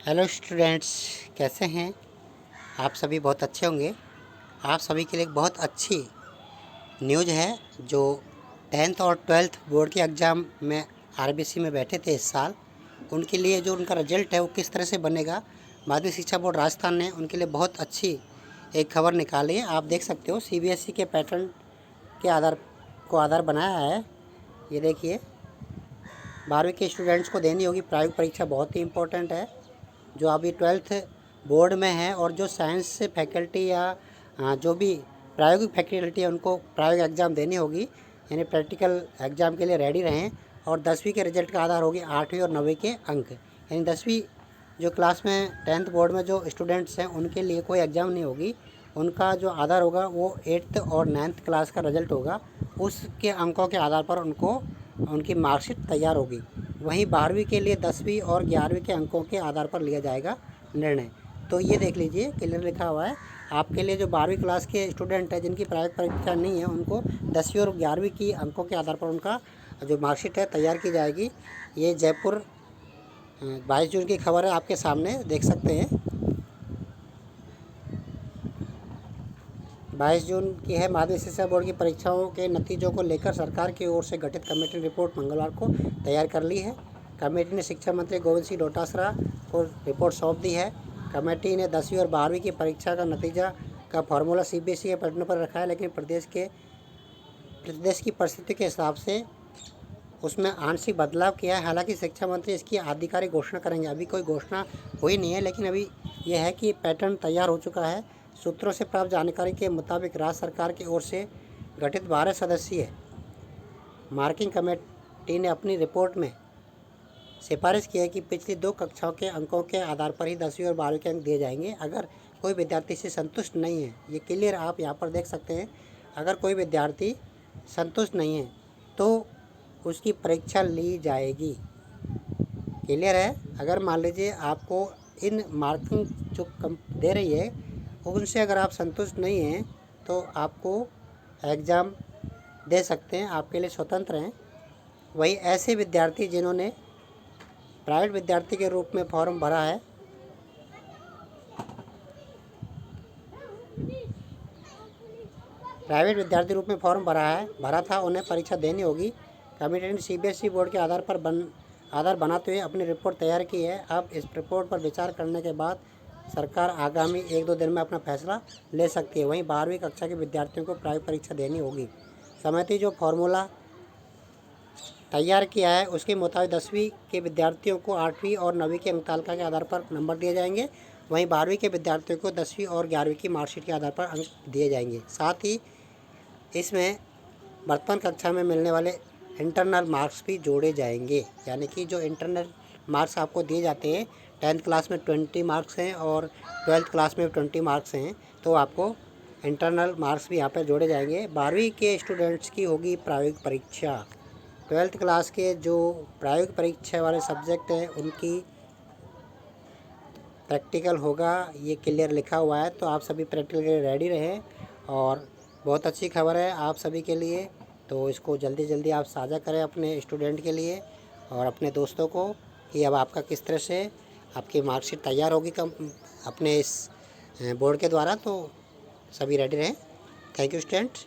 Hello students, कैसे हैं आप सभी? बहुत अच्छे होंगे। आप सभी के लिए एक बहुत अच्छी न्यूज़ है। जो 10th और 12th बोर्ड के एग्ज़ाम में आरबीसी में बैठे थे इस साल, उनके लिए जो उनका रिजल्ट है वो किस तरह से बनेगा, माध्यमिक शिक्षा बोर्ड राजस्थान ने उनके लिए बहुत अच्छी एक खबर निकाली है। आप देख सकते हो, सीबीएसई के पैटर्न के आधार बनाया है। ये देखिए, 12वीं के स्टूडेंट्स को देनी होगी प्रायोगिक परीक्षा, बहुत ही इंपॉर्टेंट है। जो अभी 12th बोर्ड में है और जो साइंस से फैकल्टी या जो भी प्रायोगिक फैकल्टी है, उनको प्रायोगिक एग्ज़ाम देनी होगी, यानी प्रैक्टिकल एग्ज़ाम के लिए रेडी रहें। और 10वीं के रिजल्ट का आधार होगी 8वीं और 9वीं के अंक, यानी 10वीं जो क्लास में 10th बोर्ड में जो स्टूडेंट्स हैं उनके लिए कोई एग्ज़ाम नहीं होगी। उनका जो आधार होगा वो 8th और 9th क्लास का रिजल्ट होगा। उसके अंकों के आधार पर उनको उनकी मार्कशीट तैयार होगी। वहीं 12वीं के लिए 10वीं और 11वीं के अंकों के आधार पर लिया जाएगा निर्णय। तो ये देख लीजिए, क्लियर लिखा हुआ है आपके लिए। जो 12वीं क्लास के स्टूडेंट हैं जिनकी प्रायोगिक परीक्षा नहीं है, उनको 10वीं और 11वीं की अंकों के आधार पर उनका जो मार्कशीट है तैयार की जाएगी। ये जयपुर 22 जून की खबर है, आपके सामने देख सकते हैं। 22 जून की है। माध्यमिक शिक्षा बोर्ड की परीक्षाओं के नतीजों को लेकर सरकार की ओर से गठित कमेटी ने रिपोर्ट मंगलवार को तैयार कर ली है। कमेटी ने शिक्षा मंत्री गोविंद सिंह डोटासरा को रिपोर्ट सौंप दी है। कमेटी ने 10वीं और 12वीं की परीक्षा का नतीजा का फॉर्मूला सीबीएसई के पैटर्न पर रखा है, लेकिन प्रदेश की परिस्थिति के हिसाब से उसमें आंशिक बदलाव किया है। हालांकि शिक्षा मंत्री इसकी आधिकारिक घोषणा करेंगे। अभी कोई घोषणा हुई नहीं है, लेकिन अभी यह है कि पैटर्न तैयार हो चुका है। सूत्रों से प्राप्त जानकारी के मुताबिक राज्य सरकार की ओर से गठित 12 सदस्यीय मार्किंग कमेटी ने अपनी रिपोर्ट में सिफारिश की है कि पिछली 2 कक्षाओं के अंकों के आधार पर ही 10वीं और 12वीं के अंक दिए जाएंगे। अगर कोई विद्यार्थी से संतुष्ट नहीं है, ये क्लियर आप यहाँ पर देख सकते हैं, अगर कोई विद्यार्थी संतुष्ट नहीं है तो उसकी परीक्षा ली जाएगी। क्लियर है? अगर मान लीजिए आपको इन मार्किंग जो कम दे रही है उनसे अगर आप संतुष्ट नहीं हैं तो आपको एग्ज़ाम दे सकते हैं, आपके लिए स्वतंत्र हैं। वही ऐसे विद्यार्थी जिन्होंने प्राइवेट विद्यार्थी के रूप में फॉर्म भरा है, भरा था, उन्हें परीक्षा देनी होगी। कमेटी ने सीबीएसई बोर्ड के आधार बनाते हुए अपनी रिपोर्ट तैयार की है। अब इस रिपोर्ट पर विचार करने के बाद सरकार आगामी 1-2 दिन में अपना फैसला ले सकती है। वहीं 12वीं कक्षा के विद्यार्थियों को प्रायोगिक परीक्षा देनी होगी। समिति जो फॉर्मूला तैयार किया है उसके मुताबिक 10वीं के विद्यार्थियों को 8वीं और 9वीं के अंक तालिका के आधार पर नंबर दिए जाएंगे। वहीं 12वीं के विद्यार्थियों को 10वीं और 11वीं की मार्कशीट के आधार पर अंक दिए जाएंगे। साथ ही इसमें वर्तमान कक्षा में मिलने वाले इंटरनल मार्क्स भी जोड़े जाएंगे, यानी कि जो इंटरनल मार्क्स आपको दिए जाते हैं, 10th क्लास में 20 मार्क्स हैं और 12th क्लास में 20 मार्क्स हैं, तो आपको इंटरनल मार्क्स भी यहाँ पर जोड़े जाएंगे। 12वीं के स्टूडेंट्स की होगी प्रायोगिक परीक्षा। 12th क्लास के जो प्रायोगिक परीक्षा वाले सब्जेक्ट हैं उनकी प्रैक्टिकल होगा, ये क्लियर लिखा हुआ है। तो आप सभी प्रैक्टिकल के लिए रेडी रहें, और बहुत अच्छी खबर है आप सभी के लिए। तो इसको जल्दी जल्दी आप साझा करें अपने स्टूडेंट के लिए और अपने दोस्तों को, कि अब आपका किस तरह से आपकी मार्कशीट तैयार होगी अपने इस बोर्ड के द्वारा। तो सभी रेडी रहें। Thank you student.